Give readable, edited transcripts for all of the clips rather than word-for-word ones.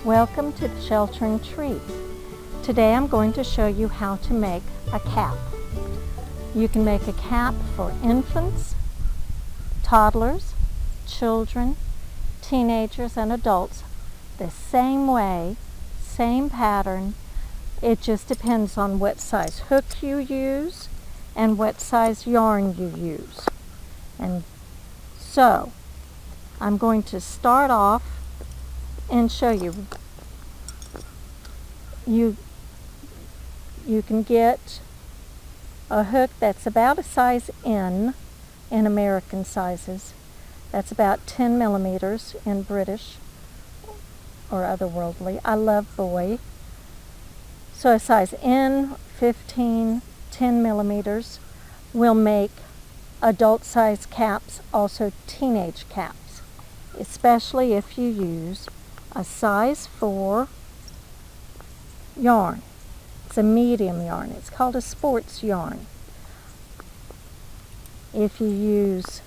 Welcome to the Sheltering Tree. Today I'm going to show you how to make a cap. You can make a cap for infants, toddlers, children, teenagers, and adults the same way, same pattern. It just depends on what size hook you use and what size yarn you use. And so I'm going to start off and show you. You can get a hook that's about a size N in American sizes. That's about 10 millimeters in British or otherworldly. I love boy. So a size N, 15, 10 millimeters will make adult size caps, also teenage caps, especially if you use a size 4 yarn. It's a medium yarn. It's called a sports yarn. If you use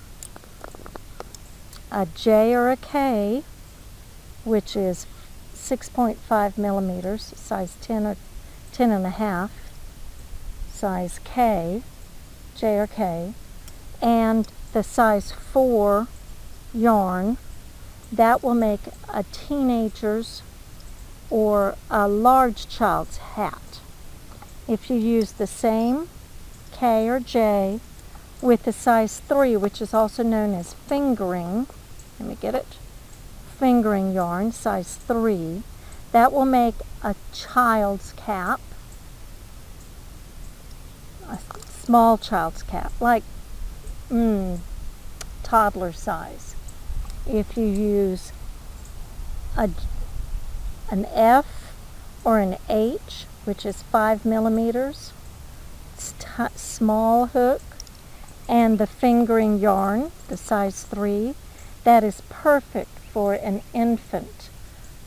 a J or a K, which is 6.5 millimeters, size 10 or 10 and a half, size K, J or K, and the size 4 yarn, that will make a teenager's or a large child's hat. If you use the same K or J with the size 3, which is also known as fingering, let me get it, fingering yarn, size 3, that will make a child's cap, a small child's cap, like toddler size. If you use an F or an H, which is 5 millimeters, small hook, and the fingering yarn, the size 3, that is perfect for an infant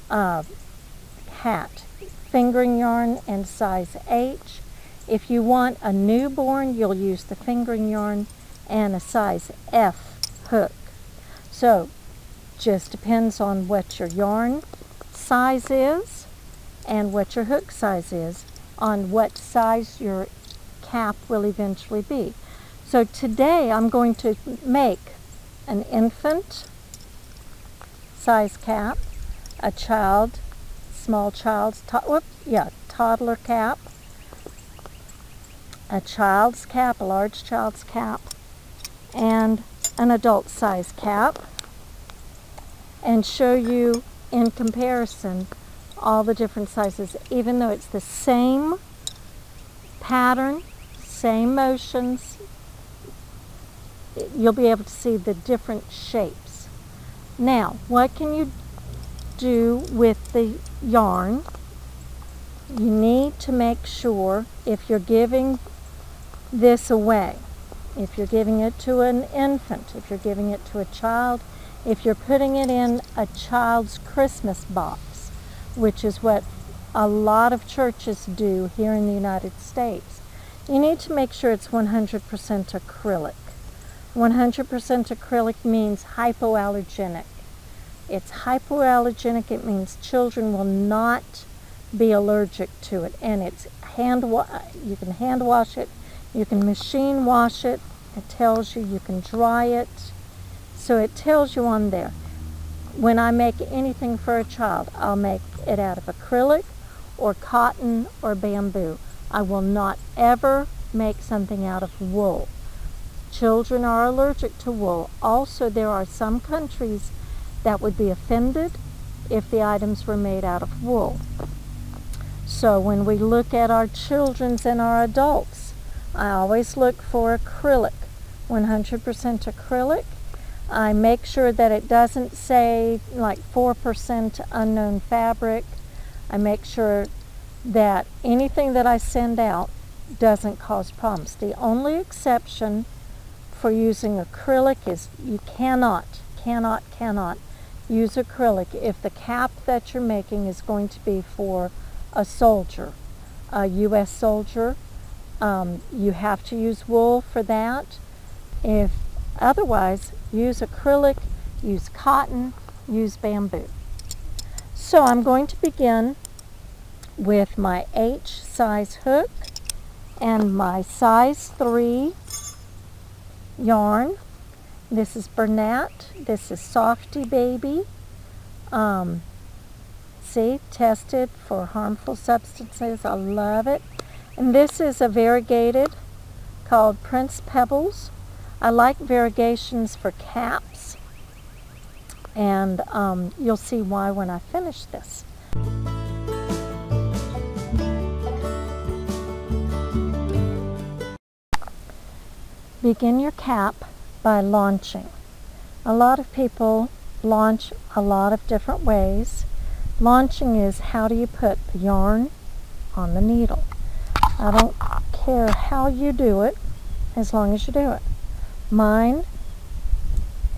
hat. Fingering yarn and size H. If you want a newborn, you'll use the fingering yarn and a size F hook. So, just depends on what your yarn size is and what your hook size is on what size your cap will eventually be. So today I'm going to make an infant size cap, a child, small child's, toddler cap, a child's cap, a large child's cap, and an adult size cap, and show you in comparison all the different sizes. Even though it's the same pattern, same motions, you'll be able to see the different shapes. Now, what can you do with the yarn? You need to make sure, if you're giving this away, if you're giving it to an infant, if you're giving it to a child, if you're putting it in a child's Christmas box, which is what a lot of churches do here in the United States, you need to make sure it's 100% acrylic. 100% acrylic means hypoallergenic. It's hypoallergenic, it means children will not be allergic to it. And it's you can hand wash it, you can machine wash it, it tells you can dry it. So it tells you on there. When I make anything for a child, I'll make it out of acrylic or cotton or bamboo. I will not ever make something out of wool. Children are allergic to wool. Also, there are some countries that would be offended if the items were made out of wool. So when we look at our children's and our adults, I always look for acrylic, 100% acrylic. I make sure that it doesn't say like 4% unknown fabric. I make sure that anything that I send out doesn't cause problems. The only exception for using acrylic is you cannot use acrylic if the cap that you're making is going to be for a soldier, a U.S. soldier. You have to use wool for that. If otherwise, use acrylic, use cotton, use bamboo. So I'm going to begin with my H size hook and my size 3 yarn. This is Bernat. This is Softy Baby. See, tested for harmful substances. I love it. And this is a variegated called Prince Pebbles. I like variegations for caps, and you'll see why when I finish this. Begin your cap by launching. A lot of people launch a lot of different ways. Launching is how do you put the yarn on the needle. I don't care how you do it, as long as you do it. Mine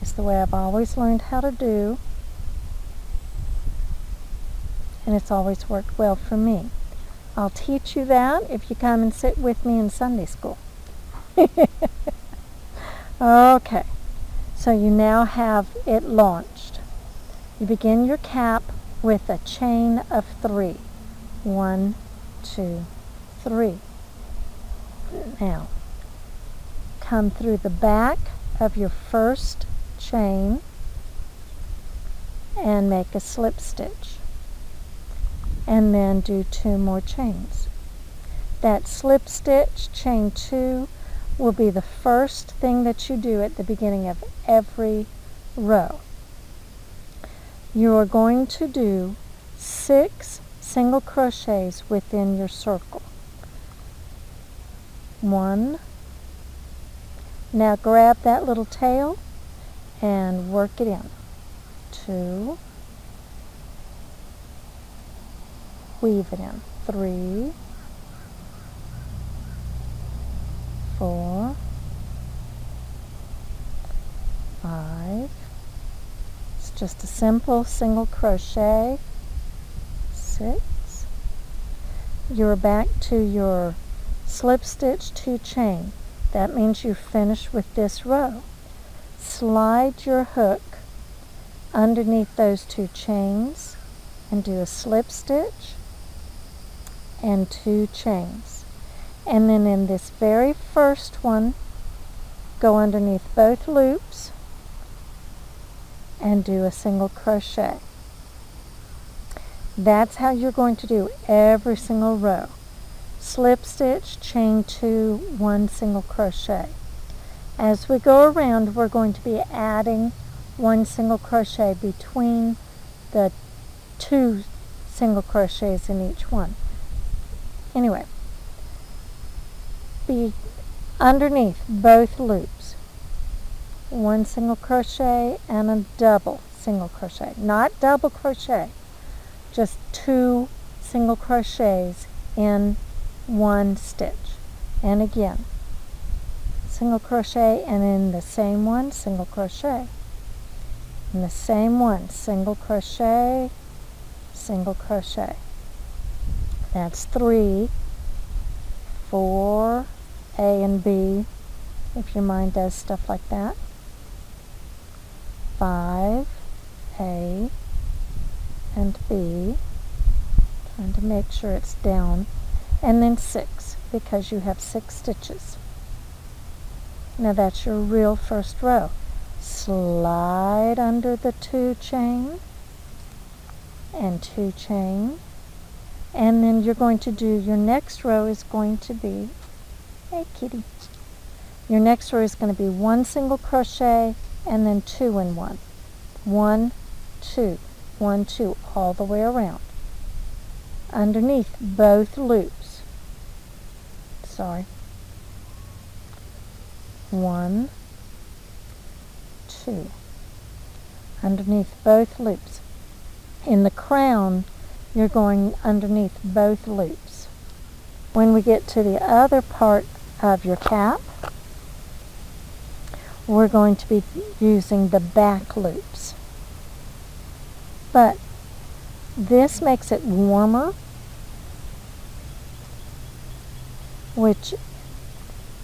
is the way I've always learned how to do, and it's always worked well for me. I'll teach you that if you come and sit with me in Sunday school. Okay, so you now have it launched. You begin your cap with a chain of 3. 1, 2, 3. Now, come through the back of your first chain and make a slip stitch, and then do 2 more chains. That slip stitch, chain 2, will be the first thing that you do at the beginning of every row. You are going to do 6 single crochets within your circle. 1. Now grab that little tail and work it in. 2. Weave it in. 3. 4. 5. It's just a simple single crochet. 6. You're back to your slip stitch 2 chain. That means you finish with this row. Slide your hook underneath those 2 chains and do a slip stitch and 2 chains. And then in this very first one, go underneath both loops and do a single crochet. That's how you're going to do every single row. Slip stitch, chain 2, 1 single crochet. As we go around, we're going to be adding 1 single crochet between the 2 single crochets in each one. Anyway, be underneath both loops, 1 single crochet and a double single crochet. Not double crochet, just 2 single crochets in 1 stitch. And again, single crochet, and in the same one, single crochet. In the same one, single crochet, single crochet. That's 3, 4, A and B, if your mind does stuff like that. 5, A and B, trying to make sure it's down, and then 6, because you have 6 stitches. Now that's your real first row. Slide under the 2 chain and 2 chain, and then you're going to do, your next row is going to be, hey kitty, your next row is going to be 1 single crochet and then 2 in 1. 1, 2, 1, 2, all the way around. Underneath both loops. Sorry. 1, 2. Underneath both loops. In the crown, you're going underneath both loops. When we get to the other part of your cap, we're going to be using the back loops. But this makes it warmer, which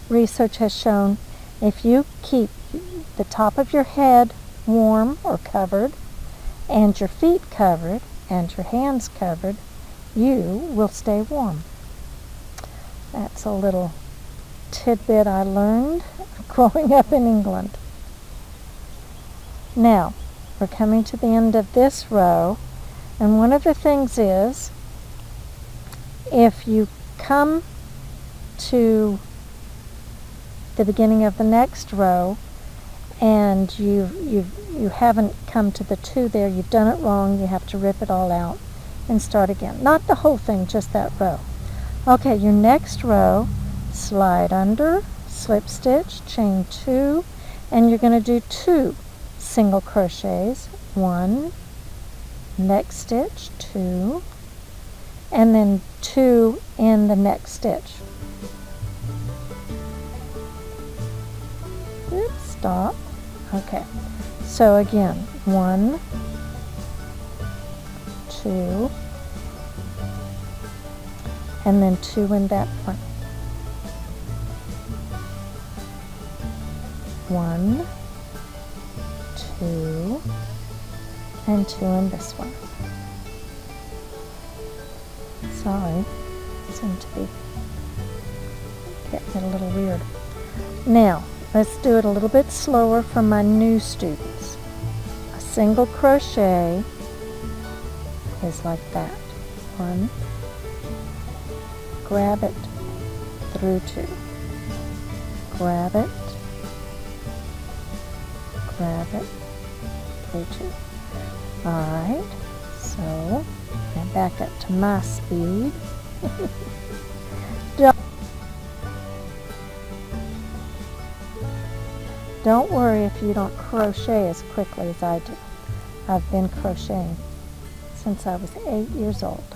research has shown if you keep the top of your head warm or covered and your feet covered, and your hands covered, you will stay warm. That's a little tidbit I learned growing up in England. Now, we're coming to the end of this row, and one of the things is, if you come to the beginning of the next row and you haven't come to the 2 there, you've done it wrong, you have to rip it all out and start again. Not the whole thing, just that row. Okay, your next row, slide under, slip stitch, chain 2, and you're going to do 2 single crochets, 1, next stitch, 2, and then 2 in the next stitch. Oops, stop. Okay, so again, 1, 2, and then 2 in that one. 1, 2, and 2 in this one. Sorry, seem to be getting it a little weird. Now, let's do it a little bit slower for my new students. A single crochet is like that. 1, grab it through 2, grab it, grab it through 2. Alright, so I'm back up to my speed. Don't worry if you don't crochet as quickly as I do. I've been crocheting since I was 8 years old.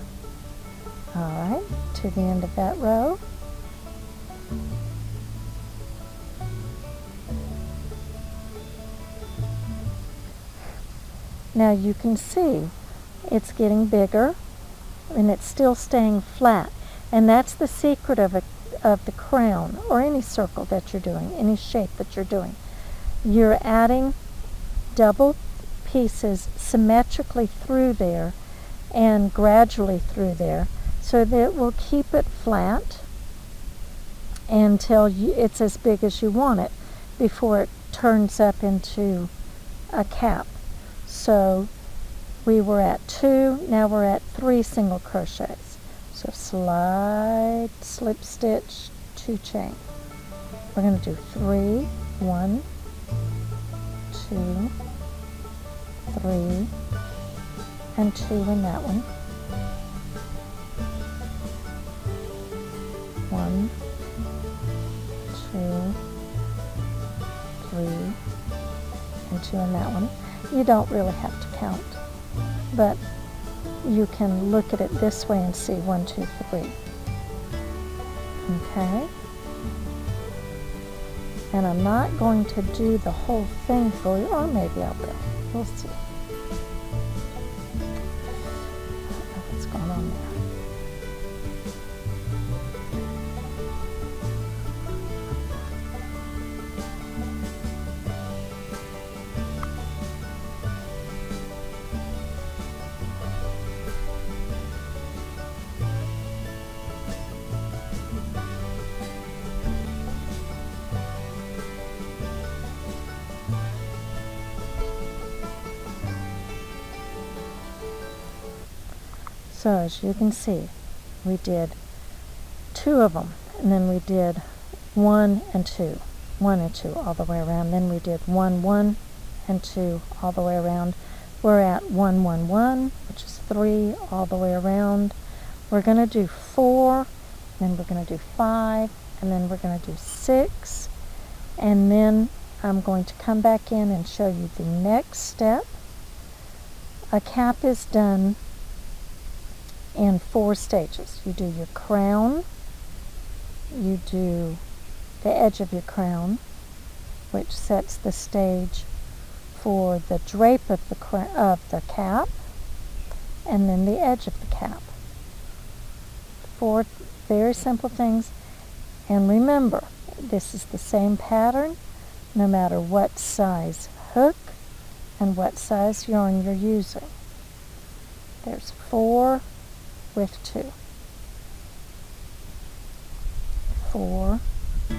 Alright, to the end of that row. Now you can see it's getting bigger and it's still staying flat. And that's the secret of the crown or any circle that you're doing, any shape that you're doing. You're adding double pieces symmetrically through there and gradually through there so that it will keep it flat until it's as big as you want it before it turns up into a cap. So we were at 2, now we're at 3 single crochets. So slide, slip stitch, 2 chain. We're going to do 3, 1, 2, 3, and 2 in that one. 1, 2, 3, and 2 in that one. You don't really have to count, but you can look at it this way and see 1, 2, 3. Okay? And I'm not going to do the whole thing for you, or maybe I will. We'll see. I don't know what's going on there. So as you can see, we did 2 of them, and then we did 1 and 2, 1 and 2 all the way around. Then we did 1, 1, and 2 all the way around. We're at 1, 1, 1, which is 3 all the way around. We're going to do 4, then we're going to do 5, and then we're going to do 6, and then I'm going to come back in and show you the next step. A cap is done in 4 stages. You do your crown, you do the edge of your crown, which sets the stage for the drape of the cap, and then the edge of the cap. 4 very simple things, and remember, this is the same pattern no matter what size hook and what size yarn you're using. There's 4 with 2. 4, 2.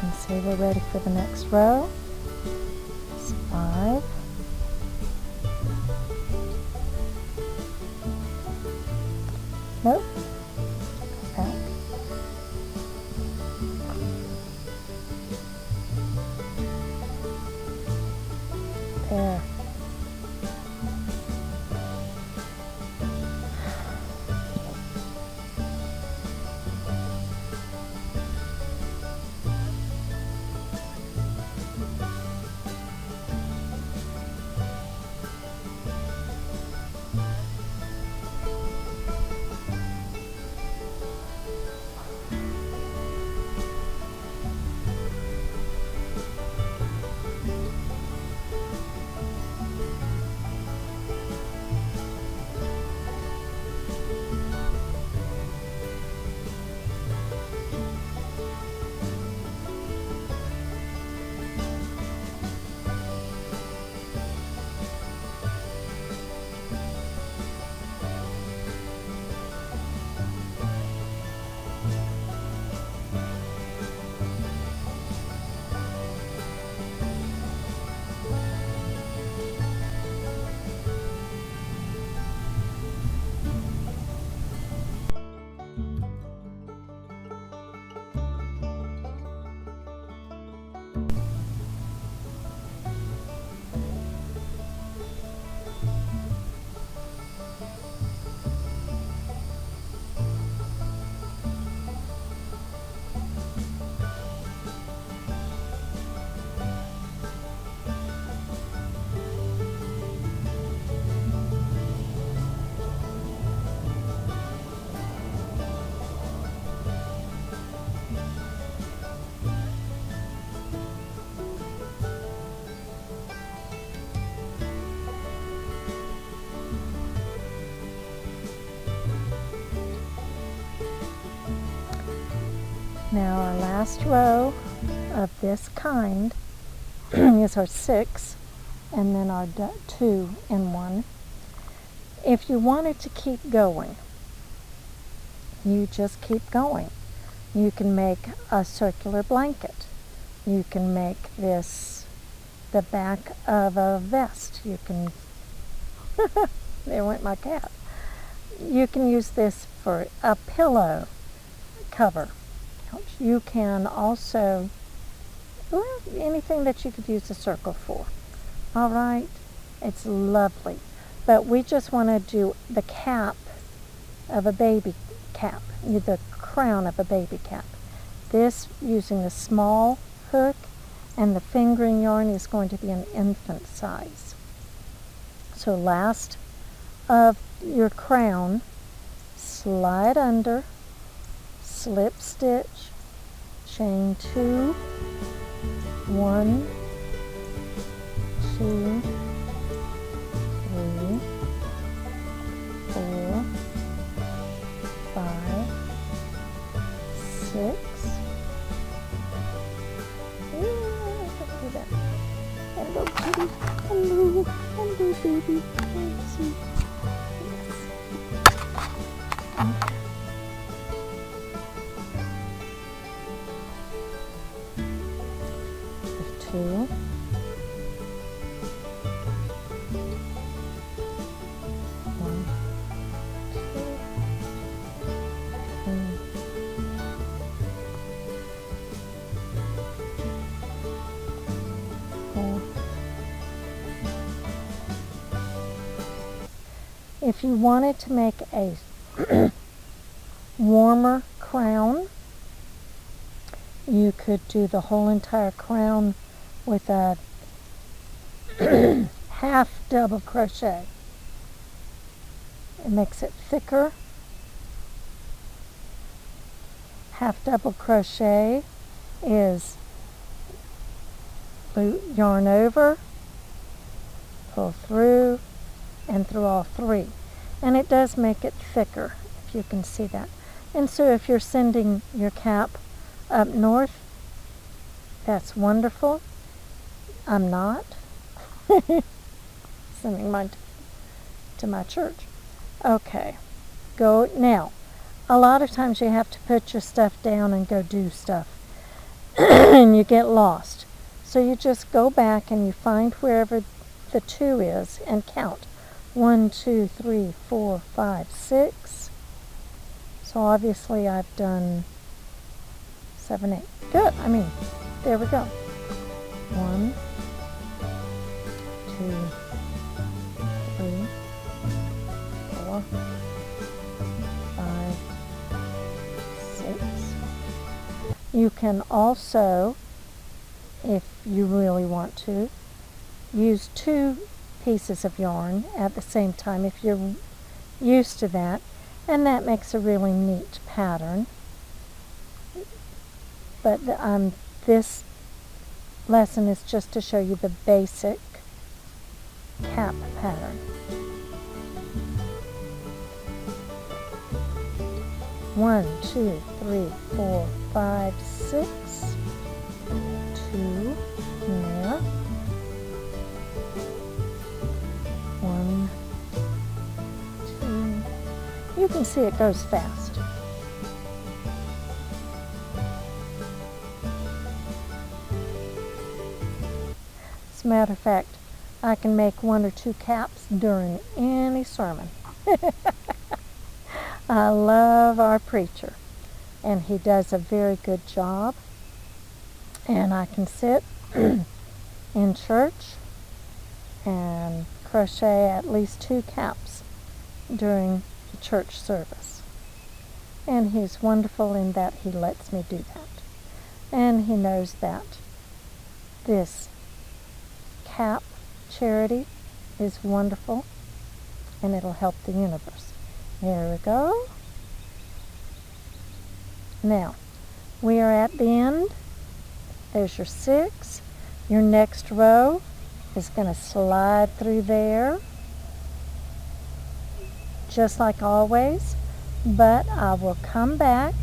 And say we're ready for the next row. It's 5. Nope. Go back. There. Now our last row of this kind is our 6, and then our 2 and 1. If you wanted to keep going, you just keep going. You can make a circular blanket. You can make this the back of a vest. You can, there went my cat. You can use this for a pillow cover. You can also, well, anything that you could use a circle for. All right, it's lovely. But we just want to do the cap of a baby cap, the crown of a baby cap. This, using the small hook and the fingering yarn, is going to be an infant size. So last of your crown, slide under, slip stitch, chain 2, 1, 2, 3, 4, baby. Let's see. Yes. Okay. There's 2. 1, 2, 3, 4. If you wanted to make a warmer crown, you could do the whole entire crown with a half double crochet. It makes it thicker. Half double crochet is yarn over, pull through, and through all 3. And it does make it thicker, if you can see that. And so if you're sending your cap up north, that's wonderful. I'm not. Sending mine to my church. Okay, go now. A lot of times you have to put your stuff down and go do stuff. And you get lost. So you just go back and you find wherever the 2 is and count. 1, 2, 3, 4, 5, 6. So obviously I've done 7, 8. Good. I mean, there we go. 1, 2, 3, 4, 5, 6. You can also, if you really want to, use 2 pieces of yarn at the same time if you're used to that, and that makes a really neat pattern. But this lesson is just to show you the basic cap pattern. 1, 2, 3, 4, 5, 6. 2 in there. 1, 2. You can see it goes fast. As a matter of fact, I can make 1 or 2 caps during any sermon. I love our preacher, and he does a very good job. And I can sit in church and crochet at least 2 caps during the church service. And he's wonderful in that he lets me do that. And he knows that this cap charity is wonderful and it'll help the universe. There we go. Now, we are at the end. There's your 6. Your next row is going to slide through there, just like always, but I will come back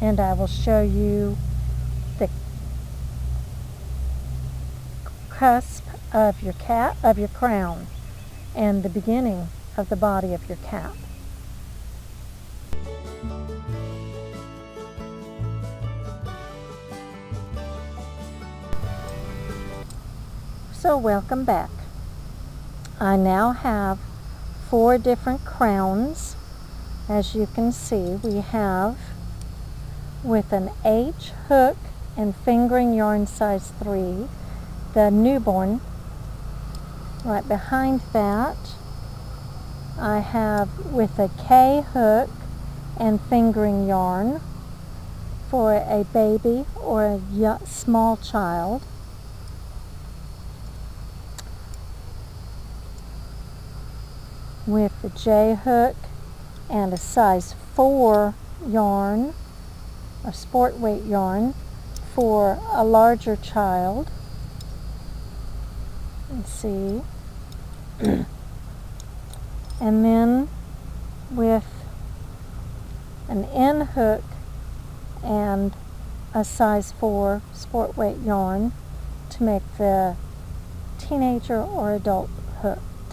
and I will show you the cusp of your crown and the beginning of the body of your cap. So welcome back. I now have 4 different crowns. As you can see, we have with an H hook and fingering yarn size 3, the newborn. Right behind that, I have with a K hook and fingering yarn for a baby or a small child. With the J hook and a size 4 yarn, a sport weight yarn for a larger child. Let's see. And then with an N hook and a size 4 sport weight yarn to make the teenager or adult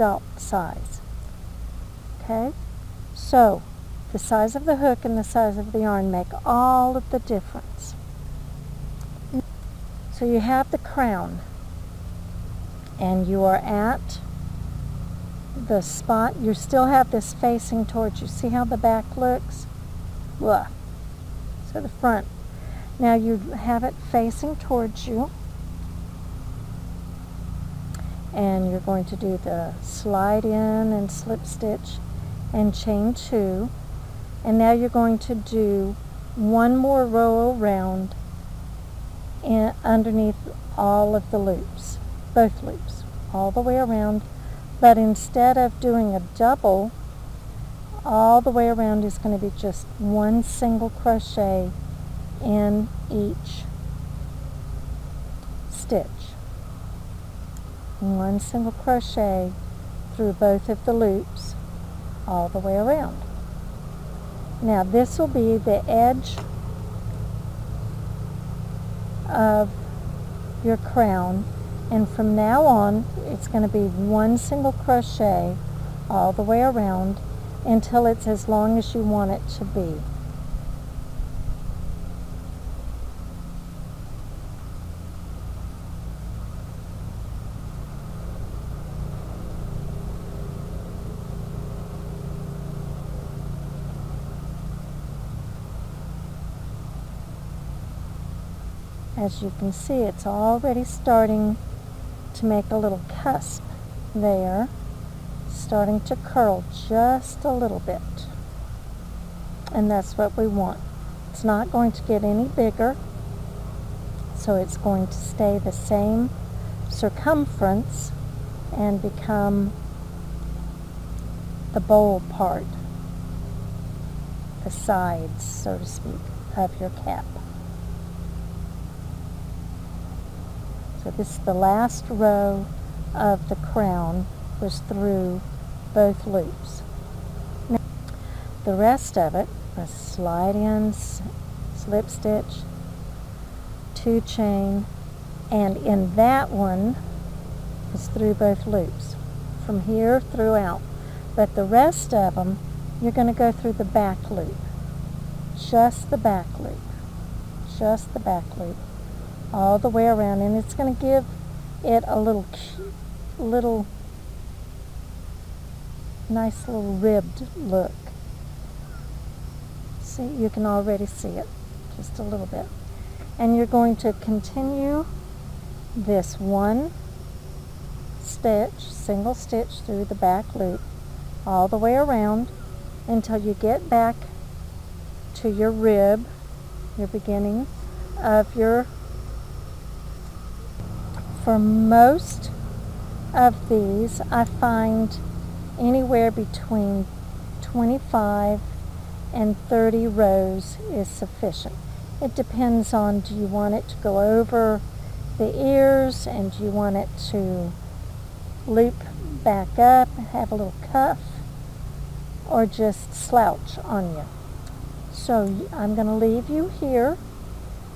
adult size. Okay, so the size of the hook and the size of the yarn make all of the difference. So you have the crown, and you are at the spot. You still have this facing towards you. See how the back looks? Blah. So the front. Now you have it facing towards you, and you're going to do the slide in and slip stitch and chain 2, and now you're going to do one more row around and underneath all of the loops, both loops, all the way around. But instead of doing a double, all the way around is going to be just one single crochet in each stitch. One single crochet through both of the loops all the way around. Now this will be the edge of your crown, and from now on it's going to be one single crochet all the way around until it's as long as you want it to be. As you can see, it's already starting to make a little cusp there, starting to curl just a little bit. And that's what we want. It's not going to get any bigger, so it's going to stay the same circumference and become the bowl part, the sides, so to speak, of your cap. So this is the last row of the crown was through both loops. Now, the rest of it was slide in, slip stitch, 2 chain, and in that one is through both loops, from here throughout. But the rest of them, you're going to go through the back loop, just the back loop, just the back loop, all the way around, and it's going to give it a little nice little ribbed look. See, you can already see it just a little bit. And you're going to continue this one stitch, single stitch through the back loop all the way around until you get back to your rib, your beginning of your. For most of these, I find anywhere between 25 and 30 rows is sufficient. It depends on, do you want it to go over the ears, and do you want it to loop back up, have a little cuff, or just slouch on you. So I'm going to leave you here,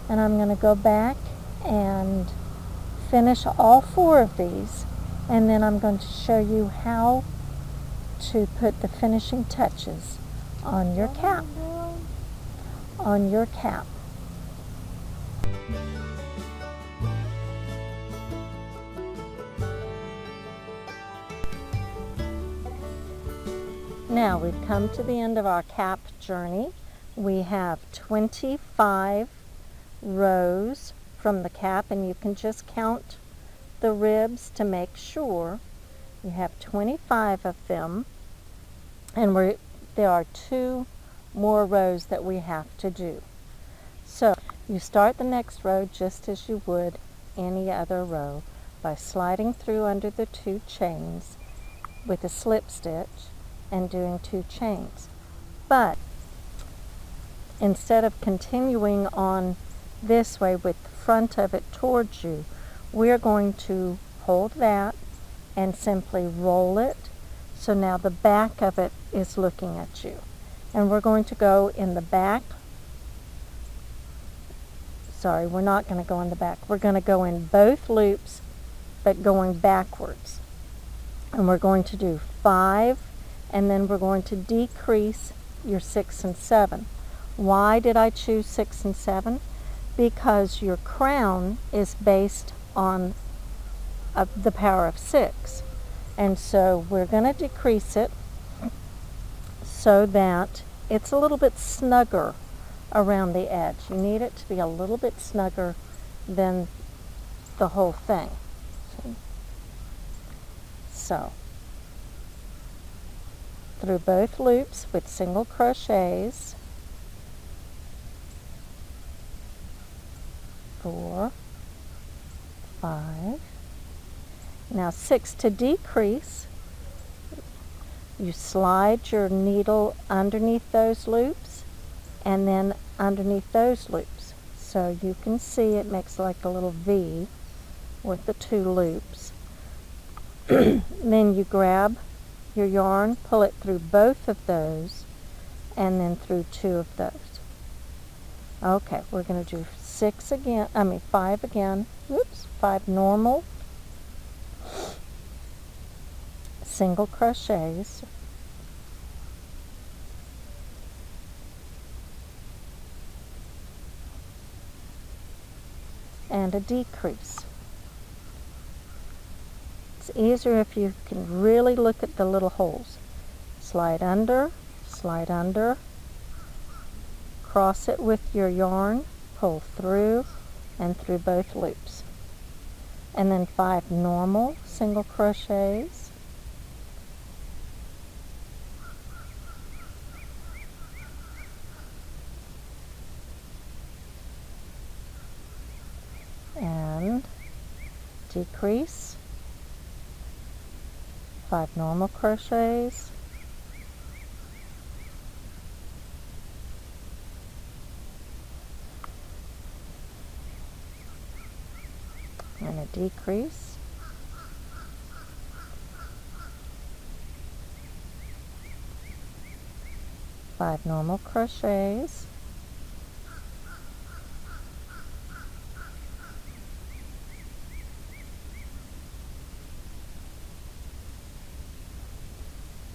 and I'm going to go back and finish all 4 of these, and then I'm going to show you how to put the finishing touches on your cap. Now we've come to the end of our cap journey. We have 25 rows from the cap, and you can just count the ribs to make sure. You have 25 of them, and there are 2 more rows that we have to do. So you start the next row just as you would any other row by sliding through under the 2 chains with a slip stitch and doing 2 chains. But instead of continuing on this way with the front of it towards you, we're going to hold that and simply roll it, so now the back of it is looking at you. And we're going to go in the back. Sorry, we're not going to go in the back. We're going to go in both loops, but going backwards. and we're going to do 5, and then we're going to decrease your 6 and 7. Why did I choose 6 and 7? Because your crown is based on the power of 6. And so we're going to decrease it so that it's a little bit snugger around the edge. You need it to be a little bit snugger than the whole thing. So, through both loops with single crochets, 4, 5. Now 6 to decrease, you slide your needle underneath those loops and then underneath those loops. So you can see it makes like a little V with the 2 loops. Then you grab your yarn, pull it through both of those, and then through 2 of those. Okay, we're going to do 5 again. Oops, 5 normal single crochets, and a decrease. It's easier if you can really look at the little holes. Slide under, cross it with your yarn, pull through and through both loops. And then 5 normal single crochets, and decrease, 5 normal crochets, and a decrease, five normal crochets,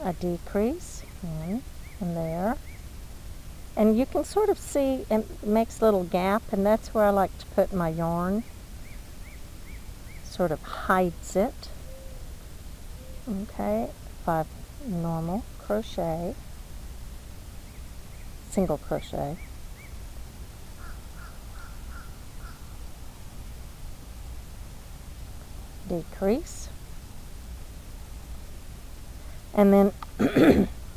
a decrease, and there. And you can sort of see it makes a little gap, and that's where I like to put my yarn. Sort of hides it. Okay, 5 normal crochet, single crochet, decrease, and then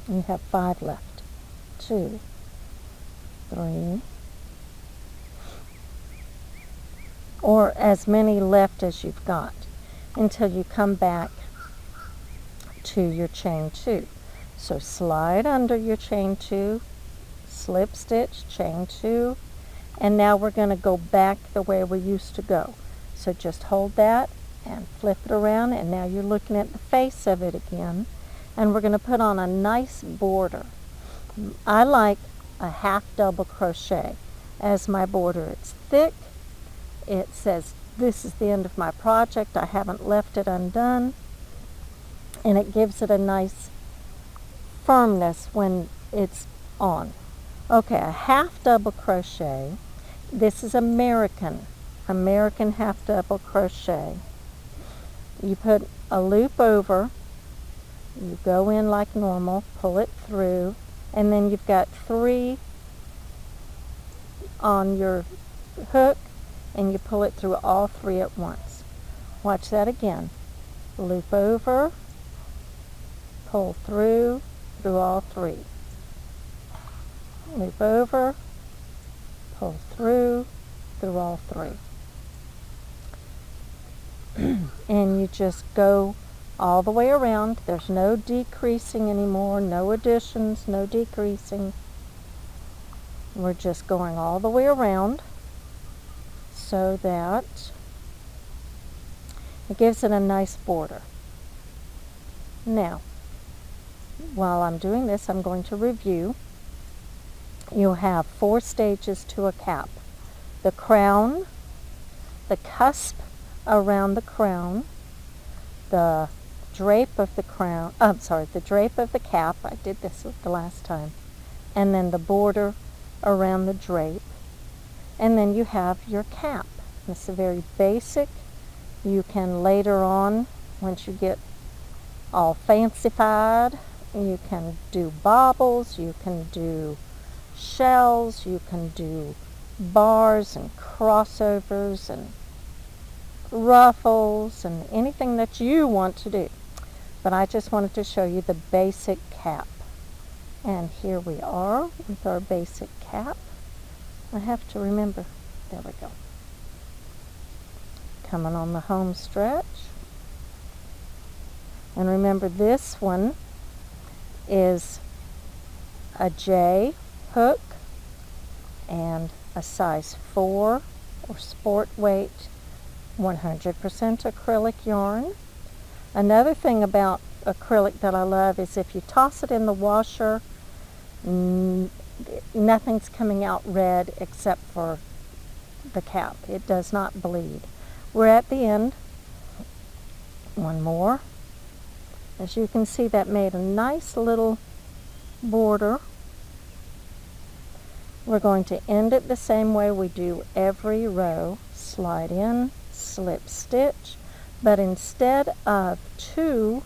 you have 5 left. 2, 3, or as many left as you've got until you come back to your chain 2. So slide under your chain 2, slip stitch, chain 2, and now we're going to go back the way we used to go. So just hold that and flip it around, and now you're looking at the face of it again, and we're going to put on a nice border. I like a half double crochet as my border. It's thick. It says this is the end of my project. I haven't left it undone, and it gives it a nice firmness when it's on. Okay, a half double crochet. This is American half double crochet. You put a loop over, you go in like normal, pull it through, and then you've got 3 on your hook, and you pull it through all 3 at once. Watch that again. Loop over, pull through all 3. Loop over, pull through all 3. And you just go all the way around. There's no decreasing anymore, no additions, no decreasing. We're just going all the way around so that it gives it a nice border. Now, while I'm doing this, I'm going to review. You'll have 4 stages to a cap. The crown, the cusp around the crown, the drape of the crown, the drape of the cap. I did this the last time. And then the border around the drape. And then you have your cap. It's a very basic. You can later on, once you get all fancified, you can do baubles, you can do shells, you can do bars and crossovers and ruffles and anything that you want to do. But I just wanted to show you the basic cap. And here we are with our basic cap. I have to remember, there we go. Coming on the home stretch. And remember, this one is a J hook and a size 4 or sport weight 100% acrylic yarn. Another thing about acrylic that I love is if you toss it in the washer, nothing's coming out red except for the cap. It does not bleed. We're at the end. One more. As you can see, that made a nice little border. We're going to end it the same way we do every row. Slide in, slip stitch, but instead of 2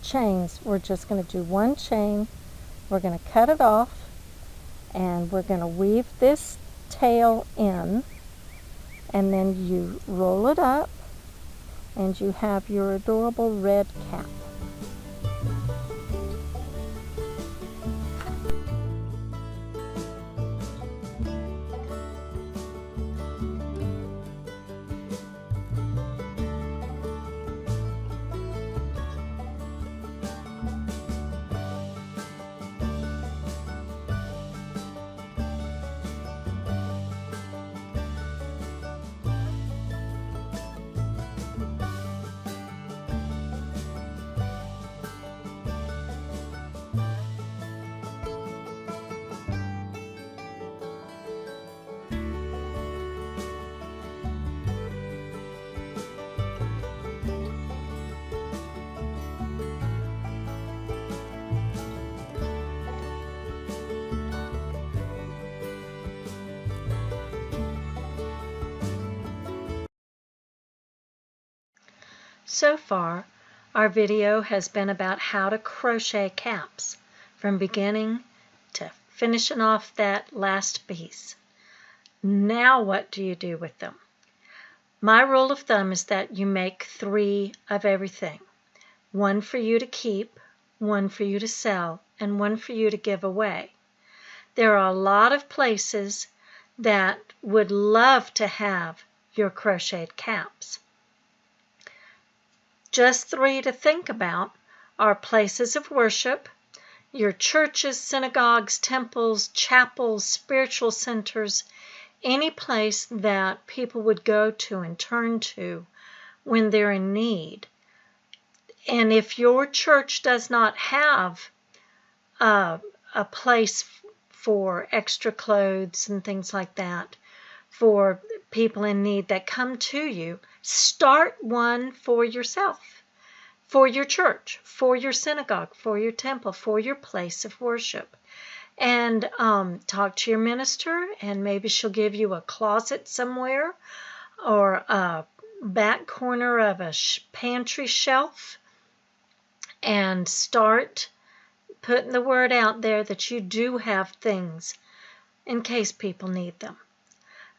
chains, we're just going to do 1 chain. We're going to cut it off, and we're going to weave this tail in, and then you roll it up, and you have your adorable red cap. So far, our video has been about how to crochet caps from beginning to finishing off that last piece. Now what do you do with them? My rule of thumb is that you make 3 of everything. 1 for you to keep, 1 for you to sell, and 1 for you to give away. There are a lot of places that would love to have your crocheted caps. Just 3 to think about are places of worship, your churches, synagogues, temples, chapels, spiritual centers, any place that people would go to and turn to when they're in need. And if your church does not have a place for extra clothes and things like that for people in need that come to you, start one for yourself, for your church, for your synagogue, for your temple, for your place of worship. And talk to your minister, and maybe she'll give you a closet somewhere or a back corner of a pantry shelf, and start putting the word out there that you do have things in case people need them.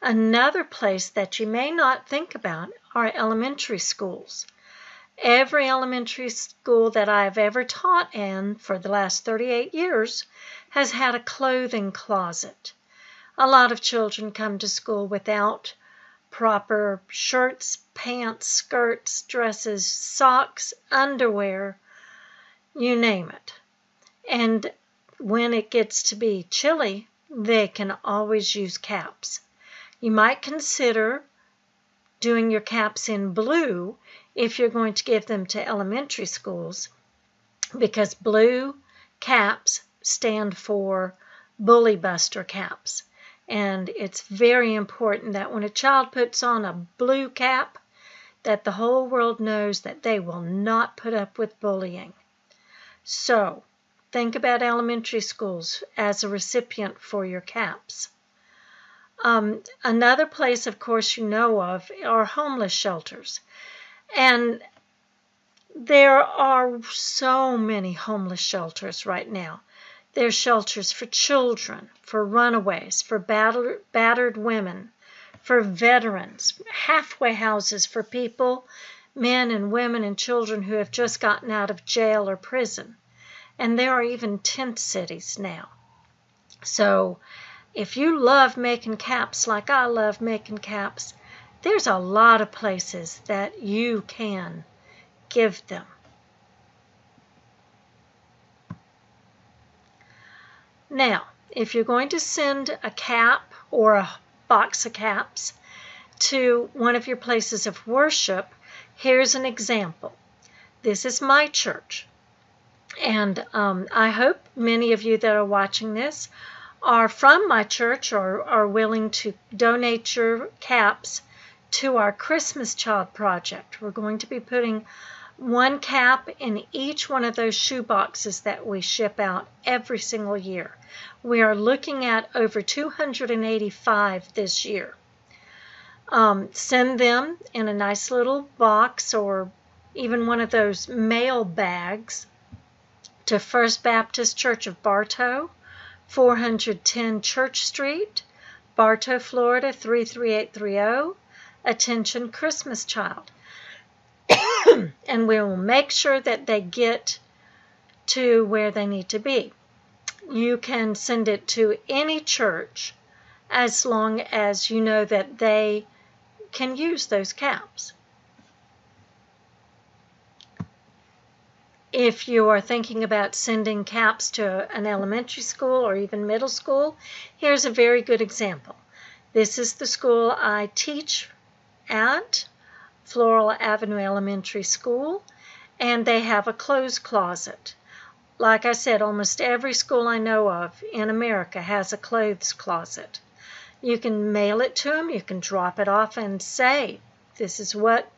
Another place that you may not think about are elementary schools. Every elementary school that I've ever taught in for the last 38 years has had a clothing closet. A lot of children come to school without proper shirts, pants, skirts, dresses, socks, underwear, you name it. And when it gets to be chilly, they can always use caps. You might consider doing your caps in blue if you're going to give them to elementary schools, because blue caps stand for bully buster caps. And it's very important that when a child puts on a blue cap, that the whole world knows that they will not put up with bullying. So, think about elementary schools as a recipient for your caps. Another place, of course, you know of are homeless shelters. And there are so many homeless shelters right now. There's shelters for children, for runaways, for battered women, for veterans, halfway houses for people, men and women and children who have just gotten out of jail or prison. And there are even tent cities now. So if you love making caps like I love making caps, there's a lot of places that you can give them. Now, if you're going to send a cap or a box of caps to one of your places of worship, here's an example. This is my church. And I hope many of you that are watching this are from my church or are willing to donate your caps to our Christmas Child project. We're going to be putting one cap in each one of those shoe boxes that we ship out every single year. We are looking at over 285 this year. Send them in a nice little box or even one of those mail bags to First Baptist Church of Bartow, 410 Church Street, Bartow, Florida 33830. Attention Christmas Child. And we will make sure that they get to where they need to be. You can send it to any church as long as you know that they can use those caps. If you are thinking about sending caps to an elementary school or even middle school, here's a very good example. This is the school I teach at, Floral Avenue Elementary School, and they have a clothes closet. Like I said, almost every school I know of in America has a clothes closet. You can mail it to them, you can drop it off and say, this is what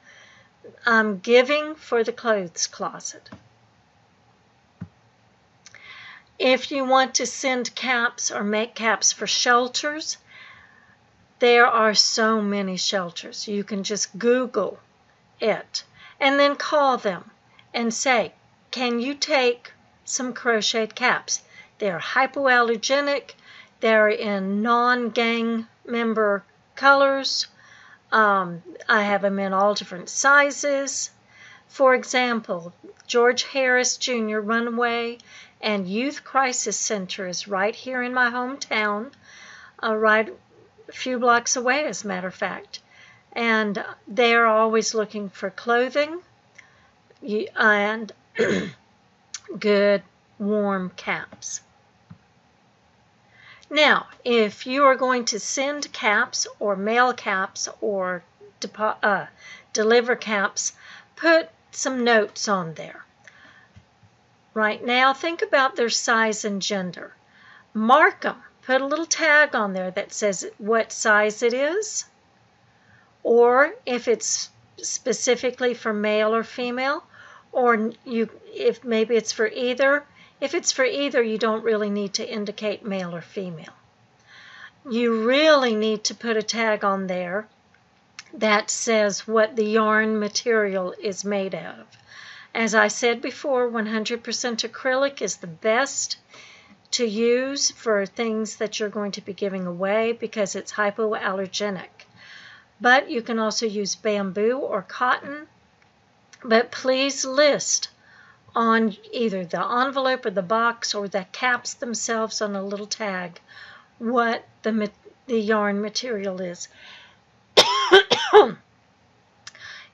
I'm giving for the clothes closet. If you want to send caps or make caps for shelters, there are so many shelters. You can just Google it and then call them and say, can you take some crocheted caps? They're hypoallergenic. They're in non-gang member colors. I have them in all different sizes. For example, George Harris Jr. Runaway and Youth Crisis Center is right here in my hometown, right a few blocks away, as a matter of fact. And they are always looking for clothing and good warm caps. Now, if you are going to send caps or mail caps or deliver caps, put some notes on there. Right now, think about their size and gender. Mark them. Put a little tag on there that says what size it is, or if it's specifically for male or female, or if maybe it's for either. If it's for either, you don't really need to indicate male or female. You really need to put a tag on there that says what the yarn material is made of. As I said before, 100% acrylic is the best to use for things that you're going to be giving away because it's hypoallergenic. But you can also use bamboo or cotton. But please list on either the envelope or the box or the caps themselves on a little tag what the yarn material is.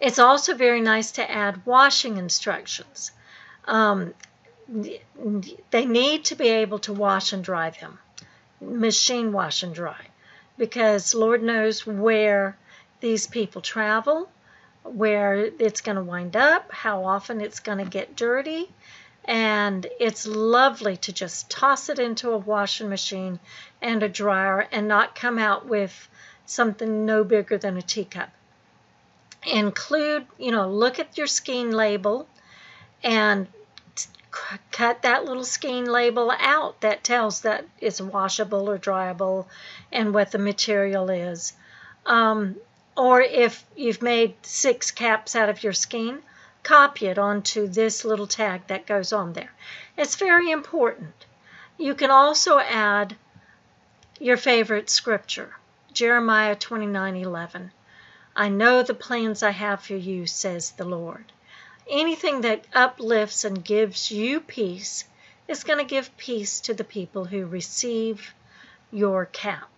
It's also very nice to add washing instructions. They need to be able to wash and dry them, machine wash and dry, because Lord knows where these people travel, where it's going to wind up, how often it's going to get dirty, and it's lovely to just toss it into a washing machine and a dryer and not come out with something no bigger than a teacup. include, look at your skein label and cut that little skein label out that tells that it's washable or dryable and what the material is. Or if you've made 6 caps out of your skein, copy it onto this little tag that goes on there. It's very important. You can also add your favorite scripture, Jeremiah 29:11. I know the plans I have for you, says the Lord. Anything that uplifts and gives you peace is going to give peace to the people who receive your cap.